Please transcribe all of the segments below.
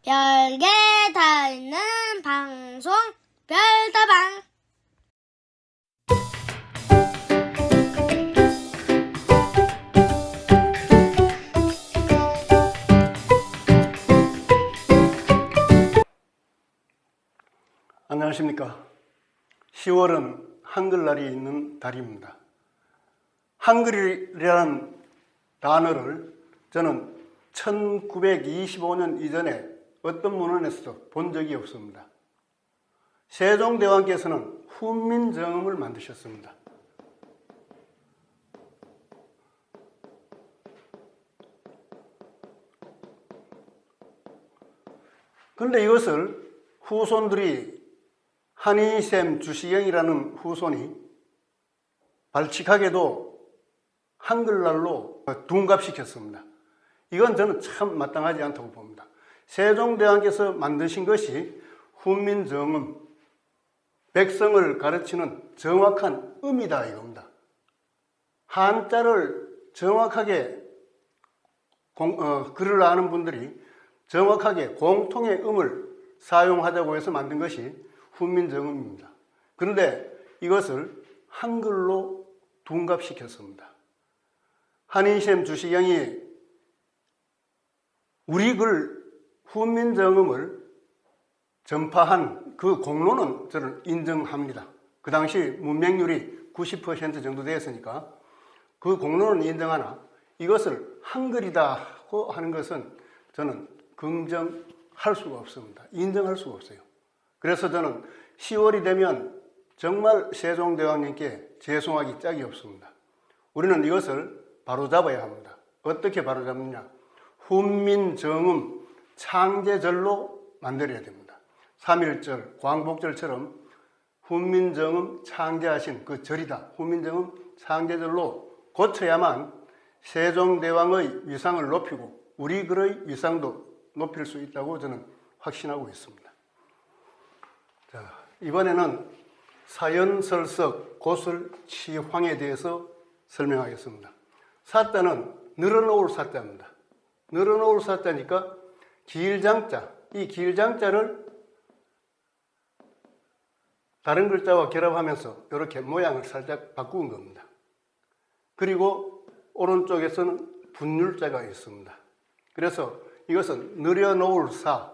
별게 다 있는 방송 별다방. 안녕하십니까. 10월은 한글날이 있는 달입니다. 한글이라는 단어를 저는 1925년 이전에 어떤 문헌에서도 본 적이 없습니다. 세종대왕께서는 훈민정음을 만드셨습니다. 그런데 이것을 후손들이 한의샘 주시경이라는 후손이 발칙하게도 한글날로 둔갑시켰습니다. 이건 저는 참 마땅하지 않다고 봅니다. 세종대왕께서 만드신 것이 훈민정음, 백성을 가르치는 정확한 음이다 이겁니다. 한자를 정확하게 글을 아는 분들이 정확하게 공통의 음을 사용하자고 해서 만든 것이 훈민정음입니다. 그런데 이것을 한글로 둔갑시켰습니다. 한의샘 주시경이 우리 글 훈민정음을 전파한 그 공로는 저는 인정합니다. 그 당시 문맹률이 90% 정도 되었으니까 그 공로는 인정하나 이것을 한글이다고 하는 것은 저는 긍정할 수가 없습니다. 인정할 수가 없어요. 그래서 저는 10월이 되면 정말 세종대왕님께 죄송하기 짝이 없습니다. 우리는 이것을 바로잡아야 합니다. 어떻게 바로잡느냐? 훈민정음 창제절로 만들어야 됩니다. 3.1절 광복절처럼 훈민정음 창제하신 그 절이다. 훈민정음 창제절로 고쳐야만 세종대왕의 위상을 높이고 우리 글의 위상도 높일 수 있다고 저는 확신하고 있습니다. 자, 이번에는 사연설석 고설치황에 대해서 설명하겠습니다. 사자는 늘어놓을 사자입니다. 늘어놓을 사자니까 길장자, 이 길장자를 다른 글자와 결합하면서 이렇게 모양을 살짝 바꾼 겁니다. 그리고 오른쪽에서는 분율자가 있습니다. 그래서 이것은 늘여놓을 사,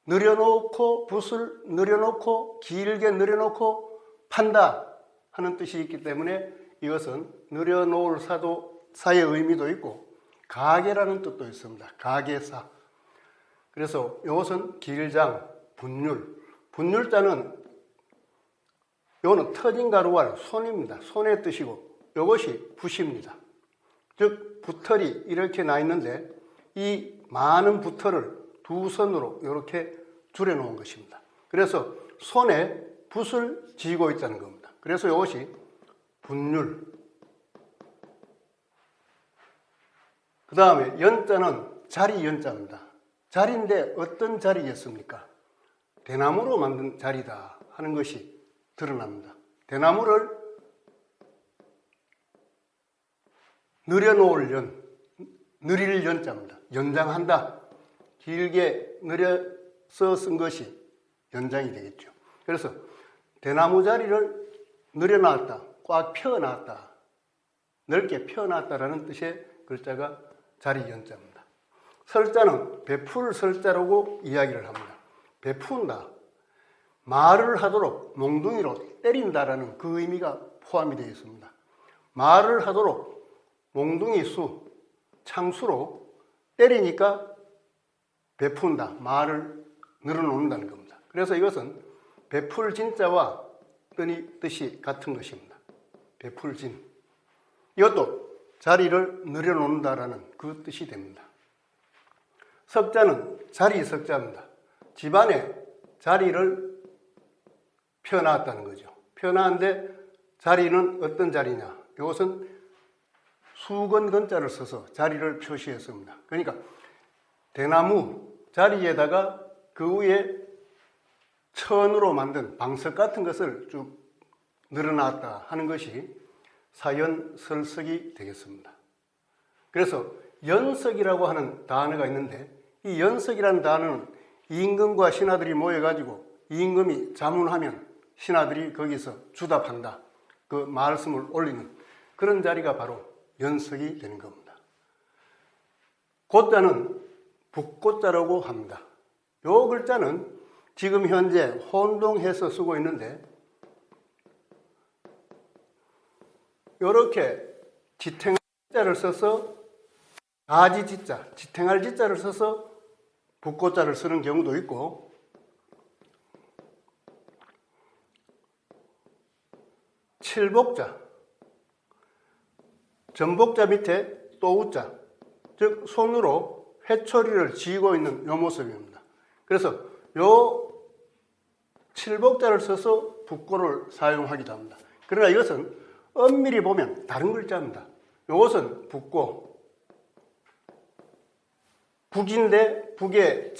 늘여놓고 붓을 늘여놓고 길게 늘여놓고 판다 하는 뜻이 있기 때문에 이것은 늘여놓을 사의 의미도 있고 가계라는 뜻도 있습니다. 가계사. 그래서 이것은 길장, 분율. 분율자는 이거는 터진 가루알, 손입니다. 손의 뜻이고 이것이 붓입니다. 즉 붓털이 이렇게 나 있는데 이 많은 붓털을 두 손으로 이렇게 줄여 놓은 것입니다. 그래서 손에 붓을 쥐고 있다는 겁니다. 그래서 이것이 분율. 그 다음에 연자는 자리 연자입니다. 자리인데 어떤 자리겠습니까? 대나무로 만든 자리다 하는 것이 드러납니다. 대나무를 늘여놓을 연, 느릴 연자입니다. 연장한다. 길게 늘여서 쓴 것이 연장이 되겠죠. 그래서 대나무 자리를 늘여놨다, 꽉 펴놨다, 넓게 펴놨다라는 뜻의 글자가 자리 연자입니다. 설자는 베풀 설자라고 이야기를 합니다. 베푼다, 말을 하도록 몽둥이로 때린다라는 그 의미가 포함이 되어 있습니다. 말을 하도록 몽둥이 수, 창수로 때리니까 베푼다, 말을 늘어놓는다는 겁니다. 그래서 이것은 베풀 진자와 뜻이 같은 것입니다. 베풀진. 이것도 자리를 늘여놓는다라는 그 뜻이 됩니다. 석자는 자리 석자입니다. 집안에 자리를 펴놨다는 거죠. 펴놨는데 자리는 어떤 자리냐? 이것은 수건건자를 써서 자리를 표시했습니다. 그러니까 대나무 자리에다가 그 위에 천으로 만든 방석 같은 것을 쭉 늘어놨다 하는 것이 사연설석이 되겠습니다. 그래서 연석이라고 하는 단어가 있는데 이 연석이라는 단어는 임금과 신하들이 모여가지고 임금이 자문하면 신하들이 거기서 주답한다. 그 말씀을 올리는 그런 자리가 바로 연석이 되는 겁니다. 고자는 북고자라고 합니다. 요 글자는 지금 현재 혼동해서 쓰고 있는데 이렇게 지탱할 지자를 써서 가지지자, 지탱할 지자를 써서 북고자를 쓰는 경우도 있고 칠복자, 전복자 밑에 또우자, 즉 손으로 회초리를 쥐고 있는 요 모습입니다. 그래서 요 칠복자를 써서 북고를 사용하기도 합니다. 그러나 이것은 엄밀히 보면 다른 글자입니다. 이것은 북고, 북인데 북의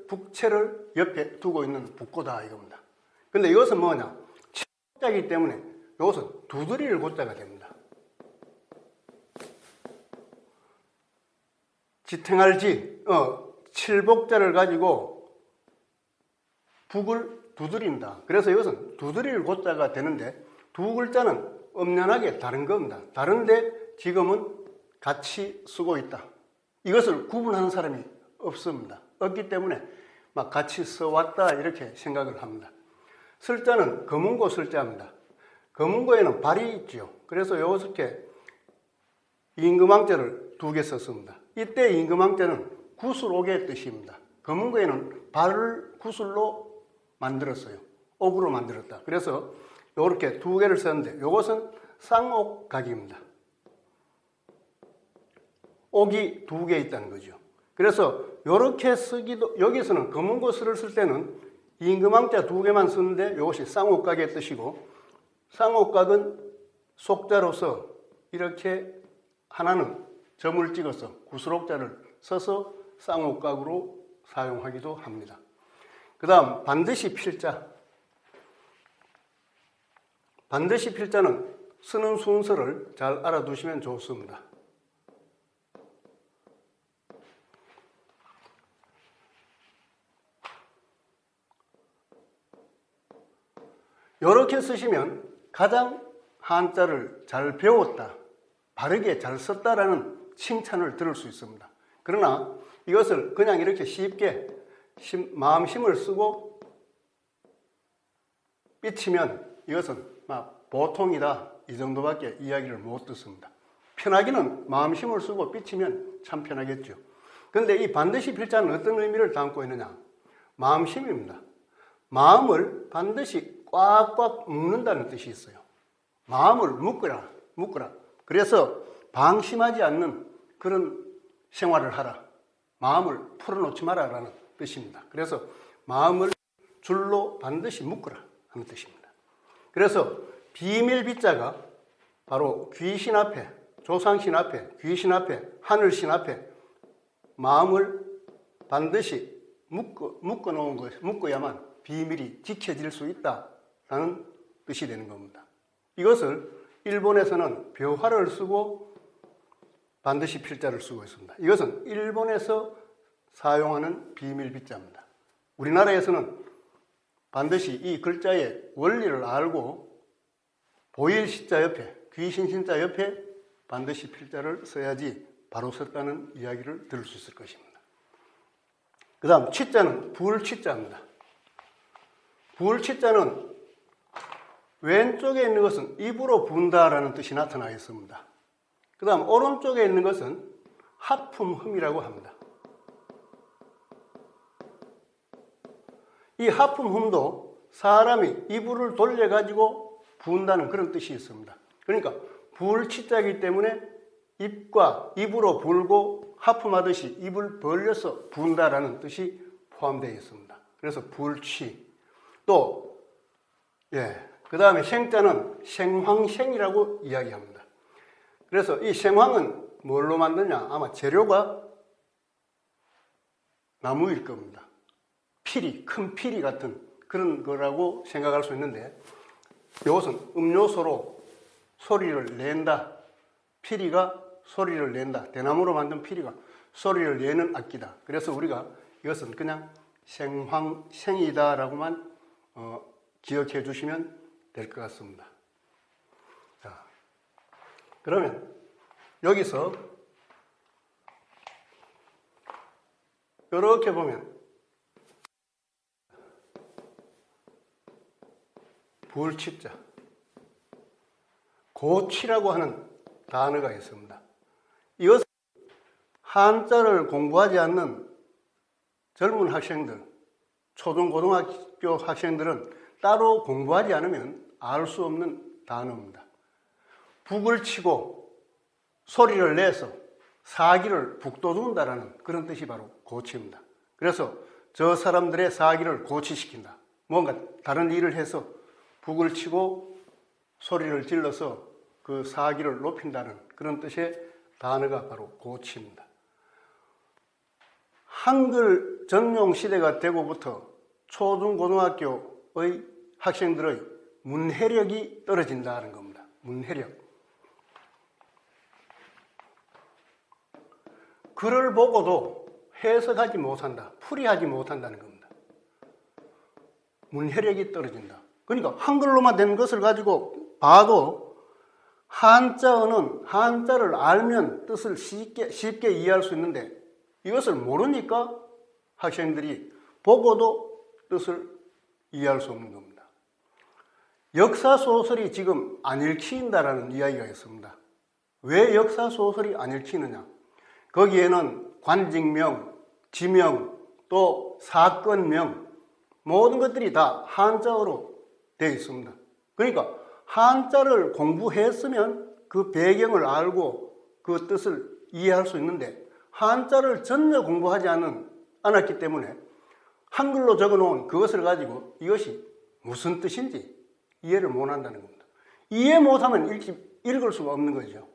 북채를 옆에 두고 있는 북고다 이겁니다. 근데 이것은 뭐냐? 칠복자이기 때문에 이것은 두드릴 고자가 됩니다. 지탱할 칠복자를 가지고 북을 두드린다. 그래서 이것은 두드릴 고자가 되는데 두 글자는 엄연하게 다른 겁니다. 다른데 지금은 같이 쓰고 있다. 이것을 구분하는 사람이 없습니다. 없기 때문에 막 같이 써왔다 이렇게 생각을 합니다. 설자는 검은고 설자입니다. 검은고에는 발이 있죠. 그래서 이렇게 임금왕자를 두 개 썼습니다. 이때 임금왕자는 구슬옥의 뜻입니다. 검은고에는 발을 구슬로 만들었어요. 옥으로 만들었다. 그래서 이렇게 두 개를 썼는데 이것은 쌍옥각입니다. 옥이 두 개 있다는 거죠. 그래서 이렇게 쓰기도, 여기서는 검은고슬을 쓸 때는 임금왕자 두 개만 쓰는데 이것이 쌍옥각의 뜻이고 쌍옥각은 속자로서 이렇게 하나는 점을 찍어서 구슬옥자를 써서 쌍옥각으로 사용하기도 합니다. 그 다음 반드시 필자. 반드시 필자는 쓰는 순서를 잘 알아두시면 좋습니다. 이렇게 쓰시면 가장 한자를 잘 배웠다, 바르게 잘 썼다라는 칭찬을 들을 수 있습니다. 그러나 이것을 그냥 이렇게 쉽게 마음심을 쓰고 삐치면 이것은 보통이다 이 정도밖에 이야기를 못 듣습니다. 편하기는 마음심을 쓰고 삐치면 참 편하겠죠. 그런데 이 반드시 필자는 어떤 의미를 담고 있느냐? 마음심입니다. 마음을 반드시 꽉꽉 묶는다는 뜻이 있어요. 마음을 묶어라. 그래서 방심하지 않는 그런 생활을 하라. 마음을 풀어놓지 마라라는 뜻입니다. 그래서 마음을 줄로 반드시 묶어라 하는 뜻입니다. 그래서 비밀비자가 바로 귀신 앞에, 조상신 앞에, 귀신 앞에, 하늘신 앞에 마음을 반드시 묶어야만 비밀이 지켜질 수 있다라는 뜻이 되는 겁니다. 이것을 일본에서는 벼화를 쓰고 반드시 필자를 쓰고 있습니다. 이것은 일본에서 사용하는 비밀비자입니다. 우리나라에서는 반드시 이 글자의 원리를 알고 보일 시자 옆에, 귀신 신자 옆에 반드시 필자를 써야지 바로 썼다는 이야기를 들을 수 있을 것입니다. 그 다음 치자는 불치자입니다. 불치자는 왼쪽에 있는 것은 입으로 분다라는 뜻이 나타나 있습니다. 그 다음 오른쪽에 있는 것은 하품흠이라고 합니다. 이 하품흠도 사람이 이불을 돌려가지고 부은다는 그런 뜻이 있습니다. 그러니까 불치자이기 때문에 입으로 불고 하품하듯이 입을 벌려서 부은다라는 뜻이 포함되어 있습니다. 그래서 불치. 또 그 다음에 생자는 생황생이라고 이야기합니다. 그래서 이 생황은 뭘로 만드냐? 아마 재료가 나무일 겁니다. 피리, 큰 피리 같은 그런 거라고 생각할 수 있는데 이것은 음료수로 소리를 낸다. 피리가 소리를 낸다. 대나무로 만든 피리가 소리를 내는 악기다. 그래서 우리가 이것은 그냥 생황생이다라고만 기억해 주시면 될 것 같습니다. 자, 그러면 여기서 이렇게 보면 불치자, 고치라고 하는 단어가 있습니다. 이것은 한자를 공부하지 않는 젊은 학생들, 초등, 고등학교 학생들은 따로 공부하지 않으면 알 수 없는 단어입니다. 북을 치고 소리를 내서 사기를 북돋운다라는 그런 뜻이 바로 고치입니다. 그래서 저 사람들의 사기를 고치시킨다. 뭔가 다른 일을 해서 북을 치고 소리를 질러서 그 사기를 높인다는 그런 뜻의 단어가 바로 고치입니다. 한글 전용 시대가 되고부터 초중 고등학교의 학생들의 문해력이 떨어진다는 겁니다. 문해력. 글을 보고도 해석하지 못한다. 풀이하지 못한다는 겁니다. 문해력이 떨어진다. 그러니까 한글로만 된 것을 가지고 봐도 한자어는 한자를 알면 뜻을 쉽게 이해할 수 있는데 이것을 모르니까 학생들이 보고도 뜻을 이해할 수 없는 겁니다. 역사소설이 지금 안 읽힌다라는 이야기가 있습니다. 왜 역사소설이 안 읽히느냐? 거기에는 관직명, 지명, 또 사건명 모든 것들이 다 한자어로 되어 있습니다. 그러니까 한자를 공부했으면 그 배경을 알고 그 뜻을 이해할 수 있는데 한자를 전혀 공부하지 않았기 때문에 한글로 적어놓은 그것을 가지고 이것이 무슨 뜻인지 이해를 못한다는 겁니다. 이해 못하면 읽을 수가 없는 거죠.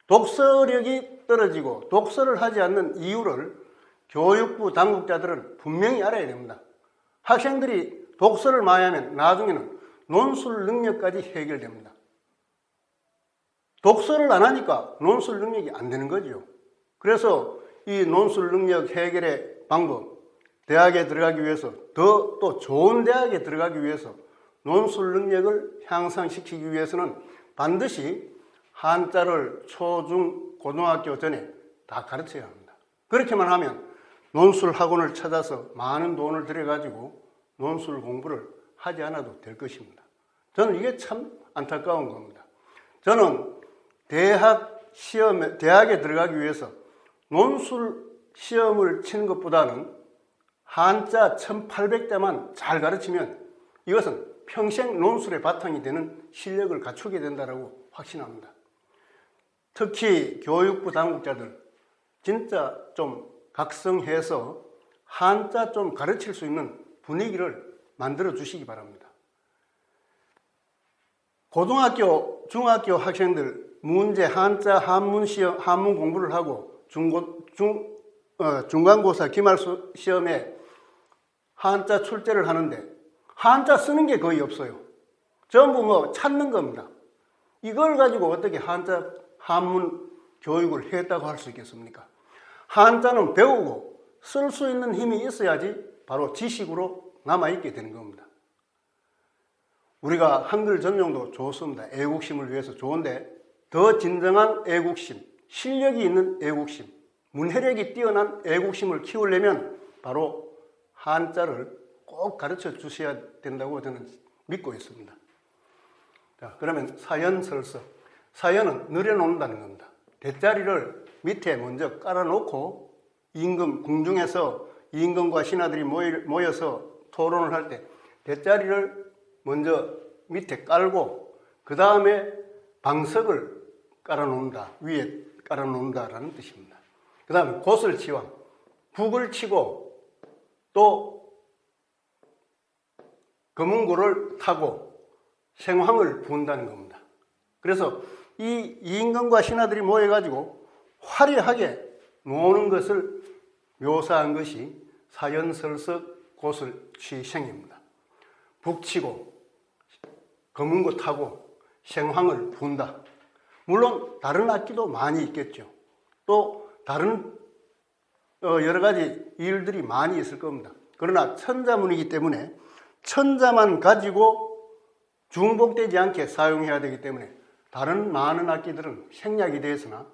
독서력이 떨어지고 독서를 하지 않는 이유를 교육부 당국자들은 분명히 알아야 됩니다. 학생들이 독서를 많이 하면 나중에는 논술 능력까지 해결됩니다. 독서를 안 하니까 논술 능력이 안 되는 거죠. 그래서 이 논술 능력 해결의 방법, 대학에 들어가기 위해서 또 좋은 대학에 들어가기 위해서 논술 능력을 향상시키기 위해서는 반드시 한자를 초, 중, 고등학교 전에 다 가르쳐야 합니다. 그렇게만 하면 논술 학원을 찾아서 많은 돈을 들여가지고 논술 공부를 하지 않아도 될 것입니다. 저는 이게 참 안타까운 겁니다. 저는 대학에 들어가기 위해서 논술 시험을 치는 것보다는 한자 1800자만 잘 가르치면 이것은 평생 논술의 바탕이 되는 실력을 갖추게 된다고 확신합니다. 특히 교육부 당국자들 진짜 좀 각성해서 한자 좀 가르칠 수 있는 분위기를 만들어 주시기 바랍니다. 고등학교, 중학교 학생들 문제 한자 한문 공부를 하고 중간고사 기말수 시험에 한자 출제를 하는데 한자 쓰는 게 거의 없어요. 전부 찾는 겁니다. 이걸 가지고 어떻게 한자 한문 교육을 했다고 할 수 있겠습니까? 한자는 배우고 쓸 수 있는 힘이 있어야지 바로 지식으로 남아있게 되는 겁니다. 우리가 한글 전용도 좋습니다. 애국심을 위해서 좋은데 더 진정한 애국심, 실력이 있는 애국심, 문해력이 뛰어난 애국심을 키우려면 바로 한자를 꼭 가르쳐 주셔야 된다고 저는 믿고 있습니다. 자, 그러면 사연설석. 사연은 늘여놓는다는 겁니다. 대자리를 밑에 먼저 깔아놓고 궁중에서 임금과 신하들이 모여서 토론을 할 때 대자리를 먼저 밑에 깔고 그 다음에 방석을 깔아놓는다. 위에 깔아놓는다라는 뜻입니다. 그 다음에 고슬치왕, 북을 치고 또 검은고를 타고 생황을 부은다는 겁니다. 그래서 이 임금과 신하들이 모여가지고 화려하게 노는 것을 묘사한 것이 사연설석 고슬치생입니다. 북치고 검은고 타고 생황을 부은다. 물론 다른 악기도 많이 있겠죠. 또 다른 여러 가지 일들이 많이 있을 겁니다. 그러나 천자문이기 때문에 천자만 가지고 중복되지 않게 사용해야 되기 때문에 다른 많은 악기들은 생략이 되었으나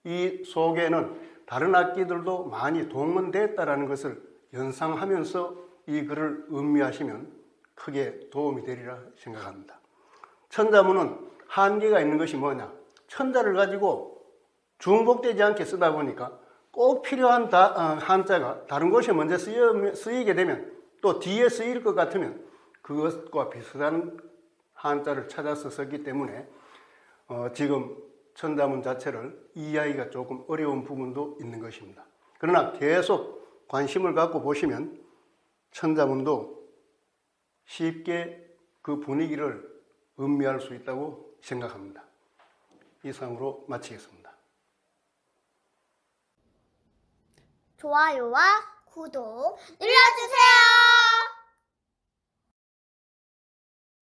이 속에는 다른 악기들도 많이 동원됐다라는 것을 연상하면서 이 글을 음미하시면 크게 도움이 되리라 생각합니다. 천자문은 한계가 있는 것이 뭐냐? 천자를 가지고 중복되지 않게 쓰다 보니까 꼭 필요한 한자가 다른 곳에 먼저 쓰이게 되면 또 뒤에 쓰일 것 같으면 그것과 비슷한 한자를 찾아서 썼기 때문에 지금 천자문 자체를 이해하기가 조금 어려운 부분도 있는 것입니다. 그러나 계속 관심을 갖고 보시면 천자문도 쉽게 그 분위기를 음미할 수 있다고 생각합니다. 이상으로 마치겠습니다. 좋아요와 구독 눌러주세요.